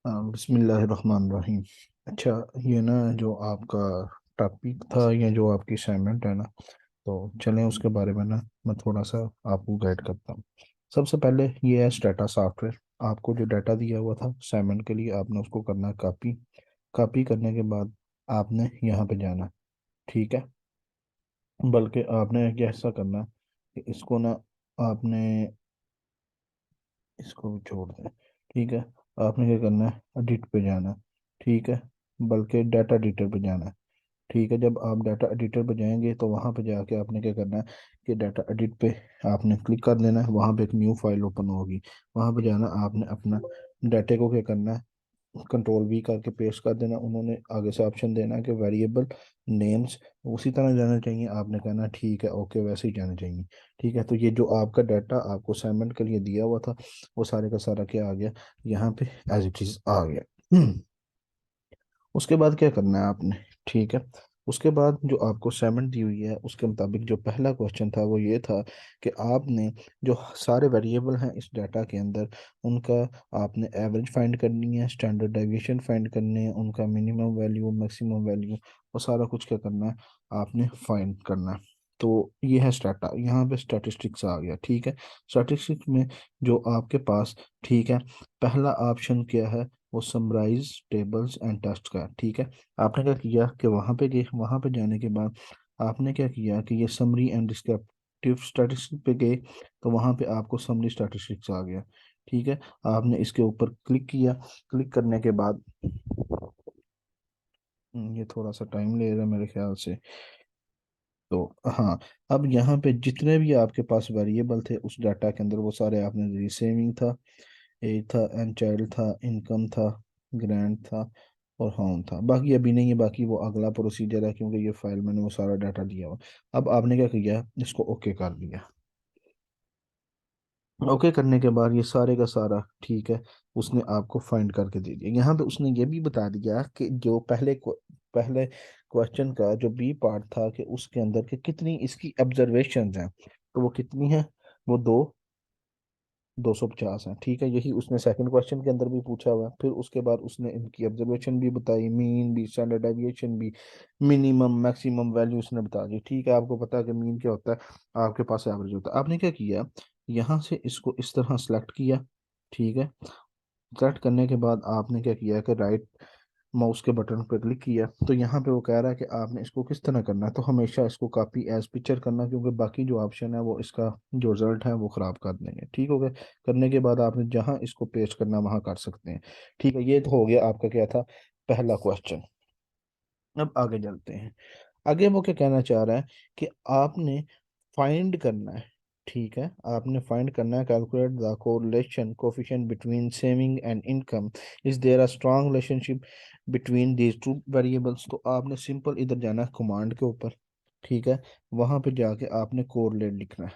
बिस्मिल्लाहिर्रहमानिर्रहीम। अच्छा, ये ना जो आपका टॉपिक था या जो आपकी असाइनमेंट है ना, तो चलें उसके बारे में ना मैं थोड़ा सा आपको गाइड करता हूँ। सबसे पहले ये है डाटा सॉफ्टवेयर। आपको जो डाटा दिया हुआ था असाइनमेंट के लिए, आपने उसको करना है कॉपी। कॉपी करने के बाद आपने यहाँ पे जाना है, ठीक है। बल्कि आपने क्या ऐसा करना है कि इसको ना आपने इसको भी छोड़ दें, ठीक है। आपने क्या करना है, एडिट पे जाना है, ठीक है। बल्कि डाटा एडिटर पे जाना है, ठीक है। जब आप डाटा एडिटर पे जाएंगे तो वहाँ पे जाके आपने क्या करना है कि डाटा एडिट पे आपने क्लिक कर देना है। वहाँ पे एक न्यू फाइल ओपन होगी, वहाँ पे जाना, आपने अपना डाटे को क्या करना है, कंट्रोल वी करके पेस्ट कर देना। उन्होंने आगे से ऑप्शन देना है कि वेरिएबल नेम्स उसी तरह जाना चाहिए, आपने कहना ठीक है ओके वैसे ही जाना चाहिए, ठीक है। तो ये जो आपका डाटा आपको असाइनमेंट के लिए दिया हुआ था, वो सारे का सारा क्या आ गया, यहाँ पे एज इट इज आ गया। उसके बाद क्या करना है आपने, ठीक है। उसके बाद जो आपको असाइनमेंट दी हुई है उसके मुताबिक जो पहला क्वेश्चन था वो ये था कि आपने जो सारे वेरिएबल हैं इस डाटा के अंदर, उनका आपने एवरेज फाइंड करनी है, स्टैंडर्ड डेविएशन फाइंड करने हैं, उनका मिनिमम वैल्यू मैक्सिमम वैल्यू, और सारा कुछ क्या करना है, आपने फाइंड करना है। तो ये है स्टाटा, यहाँ पे स्टैटिस्टिक्स आ गया, ठीक है। स्टैटिस्टिक्स में जो आपके पास, ठीक है, पहला ऑप्शन क्या है, वो समराइज टेबल्स एंड टेस्ट का है, ठीक है। आपने क्या किया कि वहाँ पे गए, वहाँ पे जाने के बाद आपने क्या किया कि ये समरी एंड डिस्क्रिप्टिव स्टैटिस्टिक्स पे गए, तो वहाँ पे आपको समरी स्टैटिस्टिक्स आ गया, ठीक है। आपने इसके ऊपर क्लिक किया। क्लिक करने के बाद ये थोड़ा सा टाइम ले रहा है मेरे ख्याल से। तो हाँ, अब यहाँ पे जितने भी आपके पास वेरिएबल थे उस डाटा के अंदर, वो सारे आपने रिसेविंग था, एज था, एंड चाइल्ड था, इनकम था, ग्रांट था, और होम था। बाकी अभी नहीं है, बाकी वो अगला प्रोसीजर है, क्योंकि ये फाइल मैंने वो सारा डाटा दिया हुआ। अब आपने क्या किया, इसको ओके कर दिया। ओके करने के बाद ये सारे का सारा, ठीक है, उसने आपको फाइंड करके दे दिया। यहाँ पे उसने ये भी बता दिया कि जो पहले क्वेश्चन का जो बी पार्ट था कि उसके अंदर के कितनी इसकी ऑब्जर्वेशंस हैं, तो वो कितनी है, वो 250 है, ठीक है। यही उसने सेकंड क्वेश्चन के अंदर भी पूछा हुआ है। फिर उसके बाद उसने इनकी ऑब्जर्वेशन भी बताई, मीन भी, स्टैंडर्ड डेविएशन भी, मिनिमम मैक्सिमम वैल्यू उसने बता दी, ठीक है। आपको पता है कि मीन क्या होता है, आपके पास एवरेज होता है। आपने क्या किया, यहाँ से इसको इस तरह सेलेक्ट किया, ठीक है। सेलेक्ट करने के बाद आपने क्या किया कि राइट माउस के बटन पर क्लिक किया, तो यहाँ पे वो कह रहा है कि आपने इसको किस तरह करना है, तो हमेशा इसको कॉपी एज पिक्चर करना, क्योंकि बाकी जो ऑप्शन है वो इसका जो रिजल्ट है वो ख़राब कर देंगे, ठीक हो गया। करने के बाद आपने जहाँ इसको पेस्ट करना वहाँ कर सकते हैं, ठीक है। ये तो हो गया आपका क्या था, पहला क्वेश्चन। अब आगे चलते हैं। आगे वो क्या कहना चाह रहा है कि आपने फाइंड करना है, ठीक है। आपने फाइंड करना है, calculate the correlation coefficient between saving and income, is there a strong relationship between these two variables. तो आपने सिंपल इधर जाना है कमांड के ऊपर, ठीक है। वहां पे जाके आपने कोरिलेट लिखना है,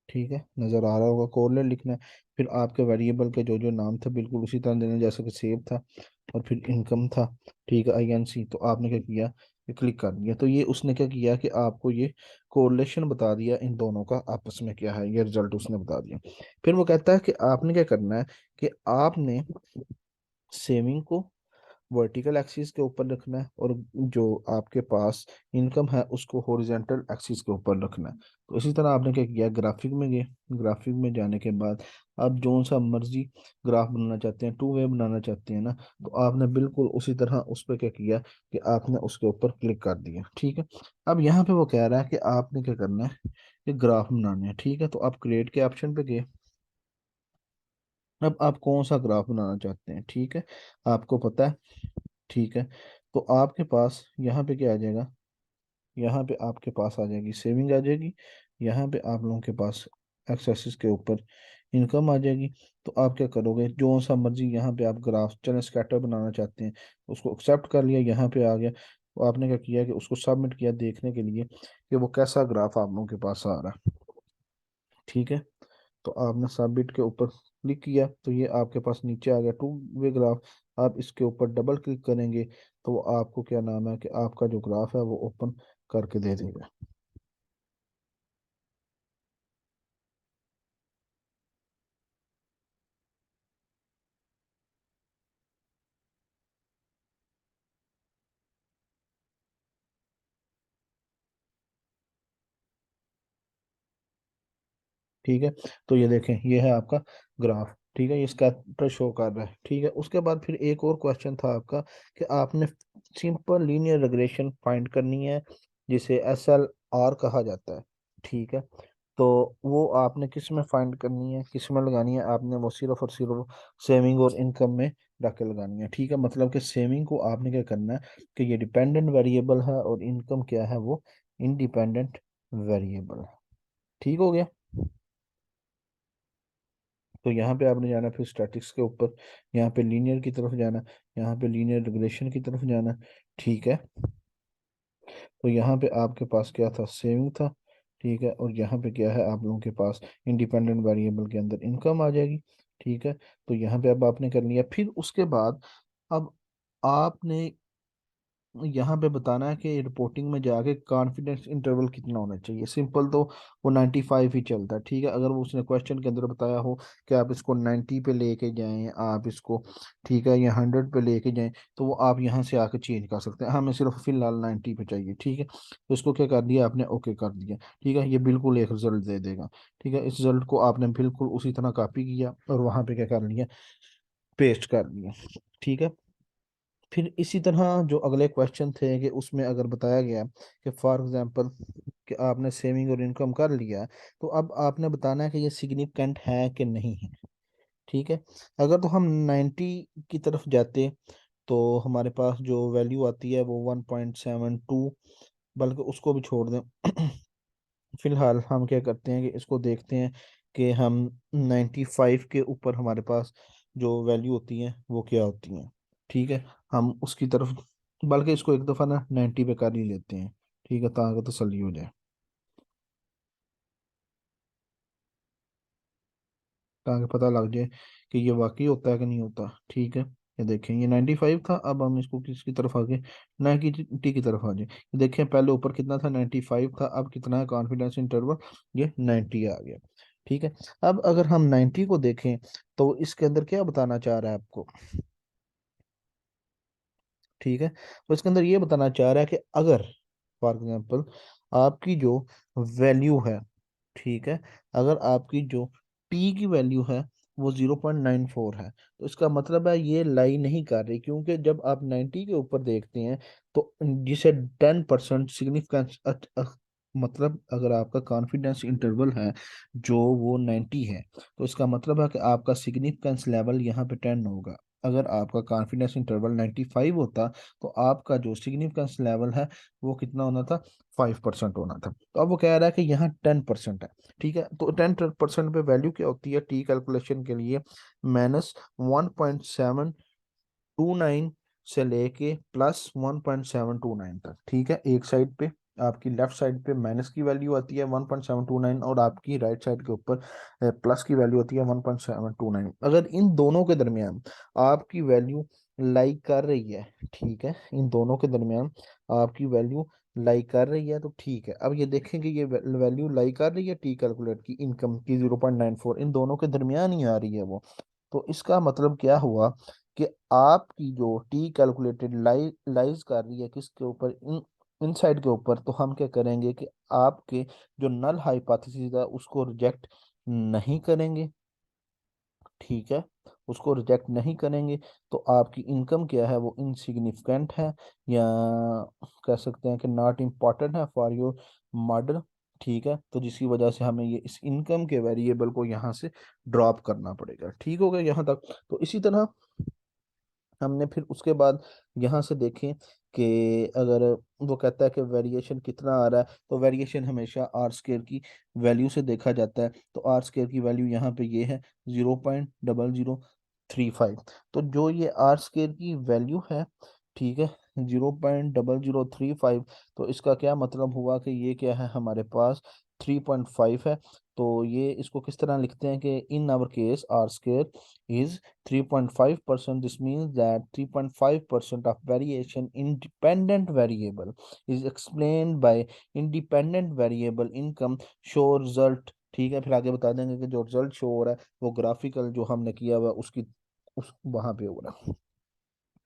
ठीक है, नज़र आ रहा होगा, कोरिलेट लिखना है। फिर आपके वेरिएबल के जो जो नाम थे बिल्कुल उसी तरह देना जैसे कि सेव था, और फिर इनकम था, ठीक है, INC। तो आपने क्या किया, ये क्लिक कर दिया, तो ये उसने क्या किया कि आपको ये कोरिलेशन बता दिया इन दोनों का आपस में क्या है, ये रिजल्ट उसने बता दिया। फिर वो कहता है कि आपने क्या करना है कि आपने सेविंग को वर्टिकल एक्सिस के ऊपर रखना है, और जो आपके पास इनकम है उसको हॉरिजॉन्टल एक्सिस के ऊपर रखना है। तो इसी तरह आपने क्या किया, ग्राफिक में गए। ग्राफिक में जाने के बाद आप जो सा मर्जी ग्राफ बनाना चाहते हैं, टू वे बनाना चाहते हैं ना, तो आपने बिल्कुल उसी तरह उस पर क्या किया कि आपने उसके ऊपर क्लिक कर दिया, ठीक है। अब यहाँ पे वो कह रहा है कि आपने क्या करना है, कि ग्राफ बनाने हैं, ठीक है। तो आप क्रिएट के ऑप्शन पे गए। अब आप कौन सा ग्राफ बनाना चाहते हैं, ठीक है, आपको पता है, ठीक है। तो आपके पास यहाँ पे क्या आ जाएगा, यहाँ पे आपके पास आ जाएगी सेविंग आ जाएगी। यहाँ पे आप लोगों के पास एक्स एक्सिस के ऊपर इनकम आ जाएगी। तो आप क्या करोगे, जो सा मर्जी यहाँ पे आप ग्राफ चलें स्कैटर बनाना चाहते हैं, उसको एक्सेप्ट कर लिया, यहाँ पे आ गया। तो आपने क्या किया कि उसको सबमिट किया देखने के लिए कि वो कैसा ग्राफ आप लोगों के पास आ रहा है। ठीक है, तो आपने सबमिट के ऊपर क्लिक किया तो ये आपके पास नीचे आ गया टू वे ग्राफ। आप इसके ऊपर डबल क्लिक करेंगे तो वो आपको क्या नाम है कि आपका जो ग्राफ है वो ओपन करके दे देगा। ठीक है, तो ये देखें ये है आपका ग्राफ। ठीक है, ये स्कैटर शो कर रहा है। ठीक है, उसके बाद फिर एक और क्वेश्चन था आपका कि आपने सिंपल लीनियर रिग्रेशन फाइंड करनी है जिसे SLR कहा जाता है। ठीक है, तो वो आपने किस में फाइंड करनी है, किस में लगानी है, आपने वो सिर्फ और सिर्फ सेविंग और इनकम में रख के लगानी है। ठीक है, मतलब कि सेविंग को आपने क्या करना है कि ये डिपेंडेंट वेरिएबल है और इनकम क्या है, वो इंडिपेंडेंट वेरिएबल है। ठीक हो गया। तो यहाँ पे आपने जाना फिर स्टैटिक्स के ऊपर, यहाँ पे लीनियर की तरफ जाना, यहाँ पे लीनियर रिग्रेशन की तरफ जाना। ठीक है, तो यहाँ पे आपके पास क्या था, सेविंग था। ठीक है, और यहाँ पे क्या है आप लोगों के पास इंडिपेंडेंट वेरिएबल के अंदर इनकम आ जाएगी। ठीक है, तो यहाँ पे अब आपने कर लिया, फिर उसके बाद अब आपने यहाँ पे बताना है कि रिपोर्टिंग में जाके कॉन्फिडेंस इंटरवल कितना होना चाहिए। सिंपल तो वो 95 ही चलता है। ठीक है, अगर वो उसने क्वेश्चन के अंदर बताया हो कि आप इसको 90 पे लेके जाएं, आप इसको ठीक है या 100 पे लेके जाएं, तो वो आप यहाँ से आके चेंज कर सकते हैं। हमें सिर्फ फिलहाल 90 पे चाहिए। ठीक है, तो इसको क्या कर दिया आपने, ओके कर दिया। ठीक है, ये बिल्कुल एक रिजल्ट दे देगा। ठीक है, इस रिजल्ट को आपने बिल्कुल उसी तरह कॉपी किया और वहां पे क्या कर लिया, पेस्ट कर लिया। ठीक है, फिर इसी तरह जो अगले क्वेश्चन थे कि उसमें अगर बताया गया कि फॉर एग्जांपल कि आपने सेविंग और इनकम कर लिया, तो अब आपने बताना है कि ये सिग्निफिकेंट है कि नहीं है। ठीक है, अगर तो हम 90 की तरफ जाते तो हमारे पास जो वैल्यू आती है वो 1.72, बल्कि उसको भी छोड़ दें। फिलहाल हम क्या करते हैं कि इसको देखते हैं कि हम 95 के ऊपर हमारे पास जो वैल्यू होती है वो क्या होती हैं। ठीक है, हम उसकी तरफ, बल्कि इसको एक दफ़ा ना 90 पे कर ही लेते हैं। ठीक है, ताकि तसल्ली हो जाए, ताकि पता लग जाए कि ये वाकई होता है कि नहीं होता। ठीक है, ये देखें ये 95 था, अब हम इसको किसकी तरफ आ गए, 90 की तरफ आ जाए। ये देखें पहले ऊपर कितना था, 95 था, अब कितना है कॉन्फिडेंस इंटरवल, ये 90 आ गया। ठीक है, अब अगर हम 90 को देखें तो इसके अंदर क्या बताना चाह रहा है आपको। ठीक है, तो इसके अंदर ये बताना चाह रहा है कि अगर फॉर एग्जांपल आपकी जो वैल्यू है, ठीक है, अगर आपकी जो टी की वैल्यू है वो 0.94 है, तो इसका मतलब है ये लाई नहीं कर रही, क्योंकि जब आप 90 के ऊपर देखते हैं तो जिसे 10% सिग्निफिकेंस, मतलब अगर आपका कॉन्फिडेंस इंटरवल है जो वो 90 है, तो इसका मतलब है कि आपका सिग्निफिकेंस लेवल यहाँ पे 10 होगा। अगर आपका कॉन्फिडेंस इंटरवल 95 होता तो आपका जो सिग्निफिकेंस लेवल है वो कितना होना था, 5% होना था। तो अब वो कह रहा है कि यहाँ 10% है। ठीक है, तो 10% पे वैल्यू क्या होती है टी कैलकुलेशन के लिए, -1.729 से लेके +1.729 तक। ठीक है, एक साइड पे आपकी लेफ्ट साइड पे माइनस की वैल्यू आती है 1.729 और आपकी राइट साइड के ऊपर प्लस की वैल्यू आती है 1.729। अगर इन दोनों के दरमियान आपकी वैल्यू लाई कर रही है, ठीक है, इन दोनों के दरमियान आपकी वैल्यू लाई कर रही है तो ठीक है। अब ये देखेंगे ये वैल्यू लाई कर रही है टी कैलकुलेट की, इनकम की 0.94, इन दोनों के दरमियान ही आ रही है वो। तो इसका मतलब क्या हुआ कि आपकी जो टी कैलकुलेटेड लाइज कर रही है किसके ऊपर, इन साइड के ऊपर। तो हम क्या करेंगे कि आपके जो नल हाइपोथेसिस है उसको रिजेक्ट नहीं करेंगे। ठीक है, उसको रिजेक्ट नहीं करेंगे, तो आपकी इनकम क्या है वो इनसिग्निफिकेंट है, या कह सकते हैं कि नॉट इम्पॉर्टेंट है फॉर योर मॉडल। ठीक है, तो जिसकी वजह से हमें ये इस इनकम के वेरिएबल को यहाँ से ड्रॉप करना पड़ेगा। ठीक हो गया यहाँ तक। तो इसी तरह हमने फिर उसके बाद यहाँ से देखें कि अगर वो कहता है कि वेरिएशन कितना आ रहा है, तो वेरिएशन हमेशा आर स्केयर की वैल्यू से देखा जाता है। तो आर स्केयर की वैल्यू यहाँ पे ये है 0.0035। तो जो ये आर स्केयर की वैल्यू है, ठीक है, 0.0035, तो इसका क्या मतलब हुआ कि ये क्या है हमारे पास 3.5 है। तो ये इसको किस तरह लिखते हैं कि in our case R square is 3.5%. This means that 3.5% of variation independent variable is explained by independent variable income show result। ठीक है, फिर आगे बता देंगे कि जो रिजल्ट शो हो रहा है वो ग्राफिकल जो हमने किया हुआ है उसकी उस वहां पे हो रहा है।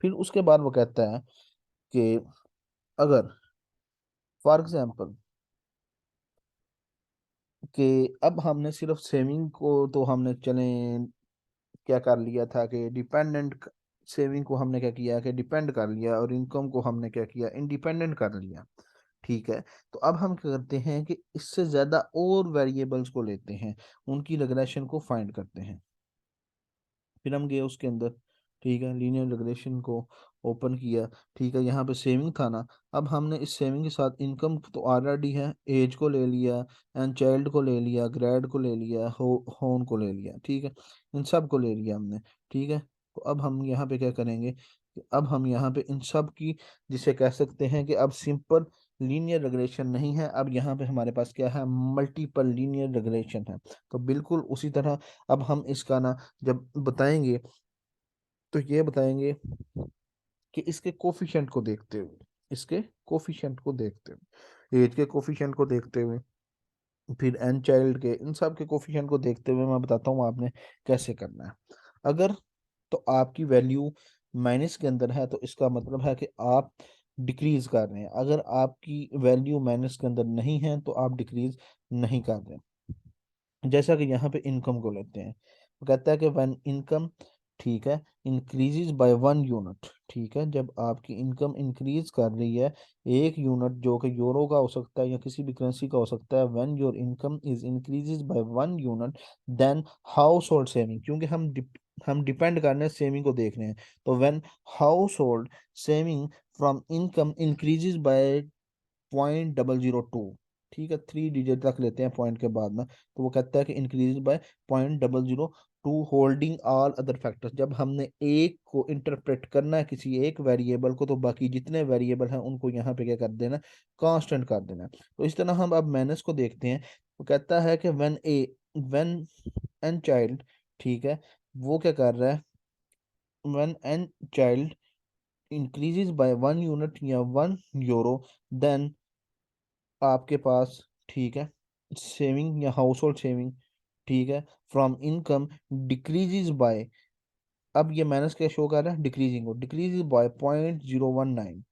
फिर उसके बाद वो कहता है कि अगर फॉर एग्जाम्पल कि अब हमने सिर्फ सेविंग को तो हमने चले क्या कर लिया था कि डिपेंडेंट सेविंग को हमने क्या किया कि डिपेंड कर लिया, और इनकम को हमने क्या किया इंडिपेंडेंट कर लिया। ठीक है, तो अब हम क्या करते हैं कि इससे ज्यादा और वेरिएबल्स को लेते हैं, उनकी रिग्रेशन को फाइंड करते हैं। फिर हम गए उसके अंदर, ठीक है, लीनियर रिग्रेशन को ओपन किया। ठीक है, यहाँ पे सेविंग था ना, अब हमने इस सेविंग के साथ इनकम तो ऑलरेडी है, एज को ले लिया, एंड चाइल्ड को ले लिया, ग्रेड को ले लिया, होन को ले लिया, ठीक है, इन सब को ले लिया हमने। ठीक है, तो अब हम यहाँ पे क्या करेंगे कि अब हम यहाँ पे इन सब की, जिसे कह सकते हैं कि अब सिंपल लीनियर रिग्रेशन नहीं है, अब यहाँ पे हमारे पास क्या है मल्टीपल लीनियर रिग्रेशन है। तो बिल्कुल उसी तरह अब हम इसका ना जब बताएंगे तो ये बताएंगे कि इसके कोफिशिएंट को देखते हुए, इसके कोफिशिएंट को देखते हुए, एज के कोफिशिएंट को देखते हुए, फिर एन चाइल्ड के, इन सब के कोफिशिएंट को देखते हुए मैं बताता हूँ आपने कैसे करना है। अगर तो आपकी वैल्यू माइनस के अंदर है तो इसका मतलब है कि आप डिक्रीज कर रहे हैं, अगर आपकी वैल्यू माइनस के अंदर नहीं है तो आप डिक्रीज नहीं कर रहे। जैसा कि यहाँ पे इनकम को लेते हैं, वो कहता है कि व्हेन इनकम, ठीक है, इंक्रीजेज बाय 1 यूनिट, ठीक है, जब आपकी इनकम इंक्रीज कर रही है 1 यूनिट, जो कि यूरो का हो सकता है या किसी भी करेंसी का हो सकता है, when your income is increases by 1 unit, then household saving, क्योंकि हम डिपेंड कर रहे हैं सेविंग को देख रहे हैं, तो when house hold saving from income increases by 0.002, ठीक है, 3 डिजिट तक लेते हैं पॉइंट के बाद ना, तो वो कहता है कि increase by 0.002 holding all other factors. जब हमने एक को इंटरप्रेट करना है किसी एक वेरिएबल को, तो बाकी जितने वेरिएबल हैं उनको यहाँ पे क्या कर देना, कांस्टेंट कर देना। तो इस तरह हम अब माइनस को देखते हैं। वो कहता है कि व्हेन एन चाइल्ड, ठीक है, वो क्या कर रहा है, when an child increases by 1 unit या 1 यूरो, देन आपके पास, ठीक है, सेविंग या हाउस होल्ड सेविंग, ठीक है, फ्रॉम इनकम डिक्रीजेज बाय, अब ये माइनस क्या शो कर रहा है डिक्रीजिंग को, डिक्रीज बाय 0.019,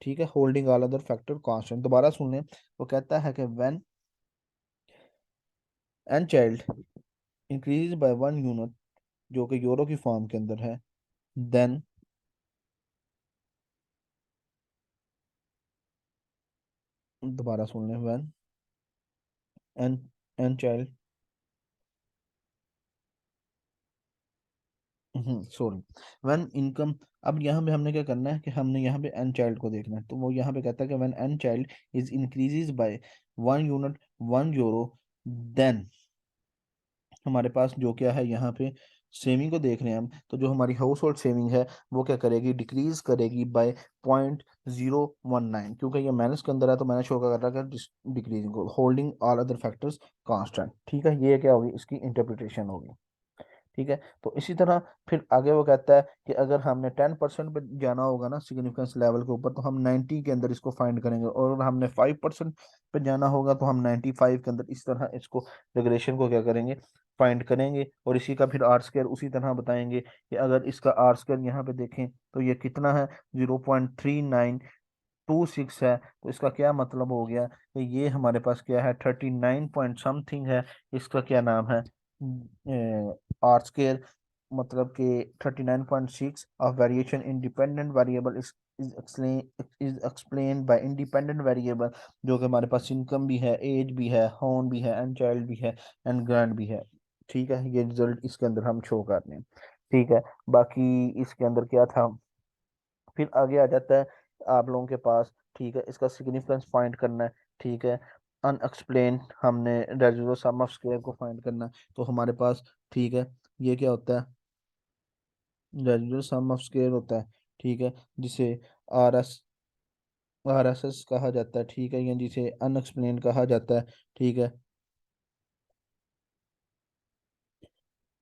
ठीक है, holding all other factor constant. दोबारा सुन लें, वो कहता है कि when an child increase by 1 unit, जो कि यूरो की फॉर्म के अंदर है, देन, दोबारा सुन लें, when an an child, sorry, when income, अब यहाँ पे हमने क्या करना है कि हमने यहाँ पे एन चाइल्ड को देखना है, तो वो यहाँ पे कहता है कि when an child is increases by 1 unit 1 euro, then हमारे पास जो क्या है यहाँ पे सेविंग को देख रहे हैं हम, तो जो हमारी हाउस होल्ड सेविंग है वो क्या करेगी डिक्रीज करेगी बाय 0.019, क्योंकि ये माइनस के अंदर है तो मैंने शो कर रहा है डिक्रीजिंग को, holding all other factors constant. ठीक है, ये क्या होगी इसकी इंटरप्रिटेशन होगी। ठीक है, तो इसी तरह फिर आगे वो कहता है कि अगर हमने 10% पे जाना होगा ना सिग्निफिकेंस लेवल के ऊपर, तो हम 90 के अंदर इसको फाइंड करेंगे, और अगर हमने 5% पे जाना होगा तो हम 95 के अंदर इस तरह इसको रिग्रेशन को क्या करेंगे फाइंड करेंगे। और इसी का फिर आर स्क्वायर उसी तरह बताएंगे कि अगर इसका आर स्क्वायर यहाँ पे देखें तो ये कितना है 0.3926 है, तो इसका क्या मतलब हो गया कि ये हमारे पास क्या है 39 पॉइंट समथिंग है, इसका क्या नाम है आर स्क्वायर, मतलब कि 39.6 of variation in dependent variable is explain by independent variable, जो कि हमारे पास इनकम भी है, एज भी है, होन भी है, एंड चाइल्ड भी है, एंड ग्रैंड भी है। ठीक है, ये रिजल्ट इसके अंदर हम शो कर रहे हैं। ठीक है, बाकी इसके अंदर क्या था, फिर आगे आ जाता है आप लोगों के पास, ठीक है, इसका सिग्निफिकेंस फाइंड करना है, ठीक है, अनएक्सप्लेन हमने रेजिडुअल सम ऑफ स्क्वायर को फाइंड करना है, तो हमारे पास, ठीक है, ये क्या होता है, रेजिडुअल सम ऑफ स्क्वायर होता है, ठीक है, जिसे आर एस एस कहा जाता है, ठीक है, या जिसे अनएक्सप्लेन कहा जाता है, ठीक है,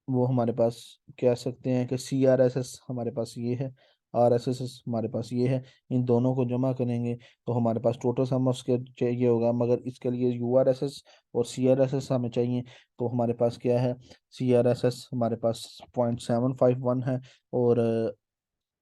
वो हमारे पास कह सकते हैं कि CRSS हमारे पास ये है, RSS हमारे पास ये है। इन दोनों को जमा करेंगे तो हमारे पास टोटल सम ऑफ स्क्वायर चाहिए होगा, मगर इसके लिए URSS और CRSS हमें चाहिए। तो हमारे पास क्या है, CRSS हमारे पास 0.751 है, और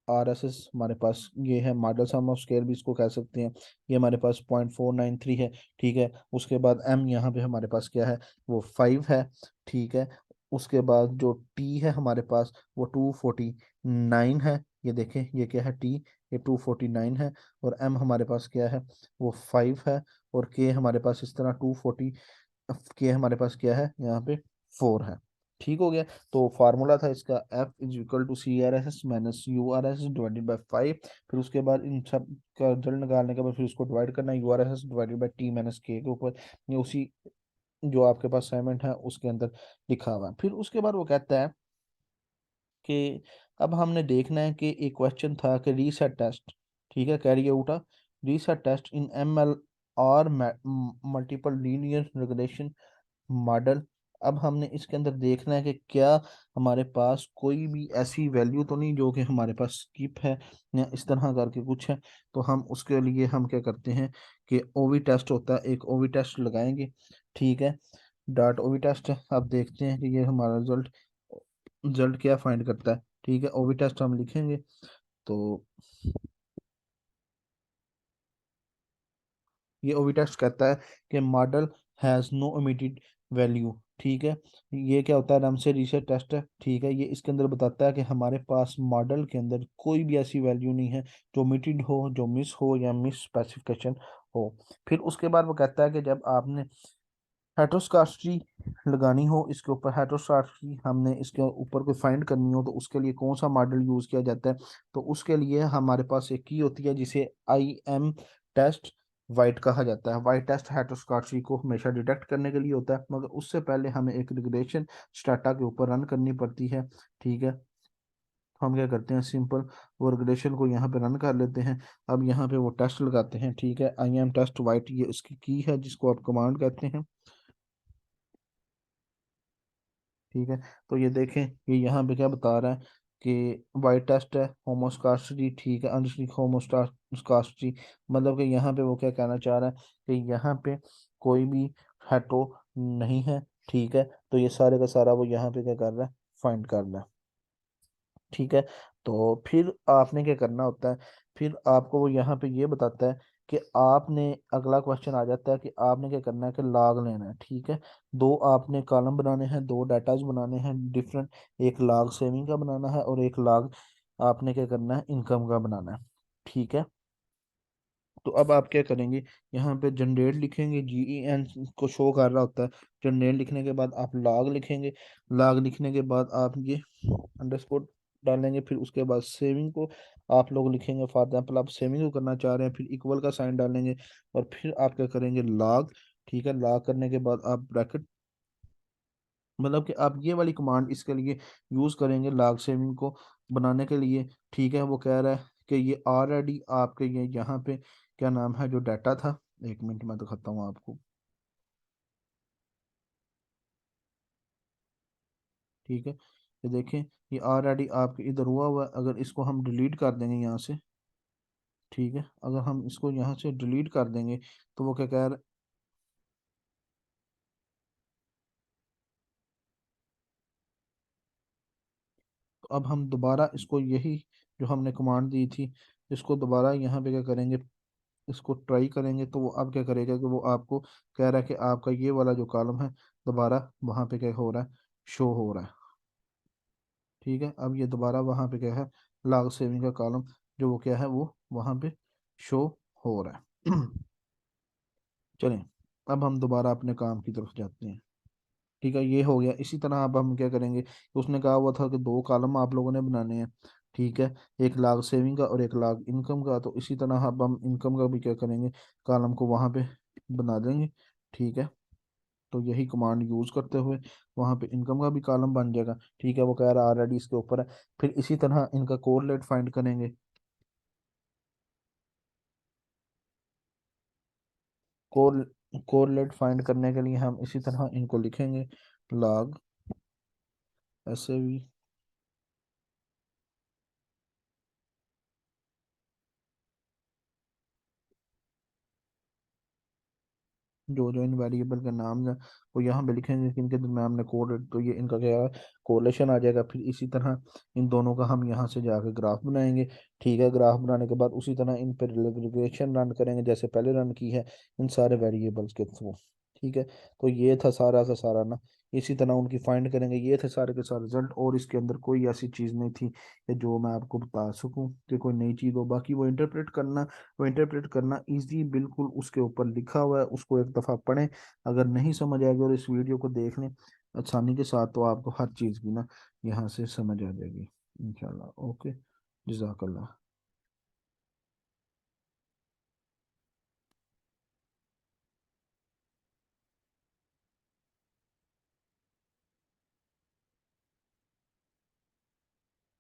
RSS हमारे पास ये है, मॉडल सम ऑफ स्क्वायर भी इसको कह सकते हैं, ये हमारे पास 0.493 है, ठीक है। उसके बाद M यहाँ पे हमारे पास क्या है, वो 5 है, ठीक है। उसके बाद जो T है हमारे पास वो 249 है, ये देखें ये क्या है T, ये 249 है। और M हमारे पास क्या है, वो 5 है। और K हमारे पास इस तरह 240, के हमारे पास क्या है यहाँ पे 4 है। ठीक हो गया। तो फार्मूला था इसका F is equal to CRSS minus URSS divided by 5। फिर उसके बाद इन सब का रिजल्ट निकालने के बाद फिर उसको डिवाइड करना है URSS divided by T minus के ऊपर, ये उसी जो आपके पास असाइनमेंट है उसके अंदर लिखा हुआ है। फिर उसके बाद वो कहता है कि अब हमने देखना है कि एक क्वेश्चन था कि रीसेट टेस्ट, ठीक है, carry out a reset test in ML और मल्टीपल लीनियर रिग्रेशन मॉडल। अब हमने इसके अंदर देखना है कि क्या हमारे पास कोई भी ऐसी वैल्यू तो नहीं जो कि हमारे पास स्किप है या इस तरह करके कुछ है। तो हम उसके लिए हम क्या करते हैं कि ओवी टेस्ट होता है, एक ओवी टेस्ट लगाएंगे, ठीक है, डॉट ओवी टेस्ट है। अब देखते हैं कि ये हमारा रिजल्ट रिजल्ट क्या फाइंड करता है, ठीक है। ओवी टेस्ट हम लिखेंगे तो ये ओवी टेस्ट कहता है कि model has no immediate value, ठीक है। ये क्या होता है, रम से रीसेट टेस्ट है, ठीक है। ये इसके अंदर बताता है कि हमारे पास मॉडल के अंदर कोई भी ऐसी वैल्यू नहीं है जो omitted हो, जो मिस हो या मिस स्पेसिफिकेशन हो। फिर उसके बाद वो कहता है कि जब आपने हेट्रोस्कार्सी लगानी हो, इसके ऊपर हेट्रोस्कार्सी हमने इसके ऊपर कोई फाइंड करनी हो, तो उसके लिए कौन सा मॉडल यूज़ किया जाता है। तो उसके लिए हमारे पास एक की होती है जिसे IM टेस्ट वाइट कहा जाता है। वाइट टेस्ट हेट्रोस्कार्सी को हमेशा डिटेक्ट करने के लिए होता है, मगर उससे पहले हमें एक रिग्रेशन स्टाटा के ऊपर रन करनी पड़ती है, ठीक है। तो हम क्या करते हैं, सिंपल वो रिग्रेशन को यहाँ पे रन कर लेते हैं। अब यहाँ पे वो टेस्ट लगाते हैं, ठीक है, IM टेस्ट वाइट, ये उसकी की है जिसको आप कमांड कहते हैं, ठीक है। तो ये देखें, ये यहाँ पे क्या बता रहा है कि वाइट टेस्ट है होमोस्कास्टी, ठीक है, अनस्टिक होमोस्कास्टी। मतलब कि यहाँ पे वो क्या कहना चाह रहा है कि यहाँ पे कोई भी हेट्रो नहीं है, ठीक है। तो ये सारे का सारा वो यहाँ पे क्या कर रहा है, फाइंड कर रहा है, ठीक है। तो फिर आपने क्या करना होता है, फिर आपको वो यहाँ पे ये बताता है कि आपने, अगला क्वेश्चन आ जाता है कि आपने क्या करना है कि लॉग लेना है, ठीक है। दो आपने कॉलम बनाने हैं, दो डाटाज बनाने हैं डिफरेंट, एक लॉग सेविंग का बनाना है और एक लॉग आपने क्या करना है, इनकम का बनाना है, ठीक है। तो अब आप क्या करेंगे, यहाँ पे जनरेट लिखेंगे, GEN को शो कर रहा होता है। जनरेट लिखने के बाद आप लॉग लिखेंगे, लॉग लिखने के बाद आप ये अंडरस्कोर डालेंगे, फिर उसके बाद सेविंग को आप लोग लिखेंगे, फॉर एग्जाम्पल आप सेविंग को करना चाह रहे हैं, फिर इक्वल का साइन डालेंगे, और फिर आप क्या करेंगे, लॉग, ठीक है। लॉग करने के बाद आप ब्रैकेट, मतलब कि आप ये वाली कमांड इसके लिए यूज़ करेंगे लॉग सेविंग को बनाने के लिए, ठीक है। वो कह रहा है कि ये ऑलरेडी आपके ये यहाँ पे क्या नाम है जो डाटा था, एक मिनट में दिखाता हूँ आपको, ठीक है। ये देखें, ये ऑलरेडी आपके इधर हुआ हुआ है। अगर इसको हम डिलीट कर देंगे यहाँ से, ठीक है, अगर हम इसको यहाँ से डिलीट कर देंगे तो वो क्या कह रहा है, तो अब हम दोबारा इसको यही जो हमने कमांड दी थी, इसको दोबारा यहाँ पे क्या करेंगे, इसको ट्राई करेंगे, तो वो अब क्या करेगा कि वो आपको कह रहा है कि आपका ये वाला जो कॉलम है दोबारा वहाँ पे क्या हो रहा है, शो हो रहा है, ठीक है। अब ये दोबारा वहाँ पे क्या है, लॉग सेविंग का कॉलम जो वो क्या है वो वहाँ पे शो हो रहा है। चलें, अब हम दोबारा अपने काम की तरफ जाते हैं, ठीक है। ये हो गया। इसी तरह अब हम क्या करेंगे, उसने कहा हुआ था कि दो कॉलम आप लोगों ने बनाने हैं, ठीक है, 1 लाख सेविंग का और 1 लाख इनकम का। तो इसी तरह अब हम इनकम का भी क्या करेंगे, कॉलम को वहां पे बना देंगे। ठीक है, तो यही कमांड यूज करते हुए वहां पे इनकम का भी कॉलम बन जाएगा। ठीक है, वो कह रहा है ऑलरेडी इसके ऊपर है। फिर इसी तरह इनका कोरिलेट फाइंड करेंगे। कोर कोरिलेट फाइंड करने के लिए हम इसी तरह इनको लिखेंगे, लॉग ऐसे भी जो जो इन वेरिएबल के नाम है वो यहाँ पे लिखेंगे कि इनके दरम्यान में कोड, तो ये इनका क्या कोरिलेशन आ जाएगा। फिर इसी तरह इन दोनों का हम यहाँ से जाके ग्राफ बनाएंगे। ठीक है, ग्राफ बनाने के बाद उसी तरह इन पर रिग्रेशन रन करेंगे जैसे पहले रन की है, इन सारे वेरिएबल्स के थ्रू। ठीक है, तो ये था सारा का सारा ना। इसी तरह उनकी फाइंड करेंगे, ये थे सारे के सारे रिजल्ट। और इसके अंदर कोई ऐसी चीज़ नहीं थी कि जो मैं आपको बता सकूं कि कोई नई चीज़ हो। बाकी वो इंटरप्रेट करना इजी बिल्कुल उसके ऊपर लिखा हुआ है, उसको एक दफ़ा पढ़ें। अगर नहीं समझ आएगी और इस वीडियो को देख लें आसानी के साथ, तो आपको हर चीज़ की ना यहाँ से समझ आ जाएगी इंशाल्लाह। ओके, जज़ाकल्लाह।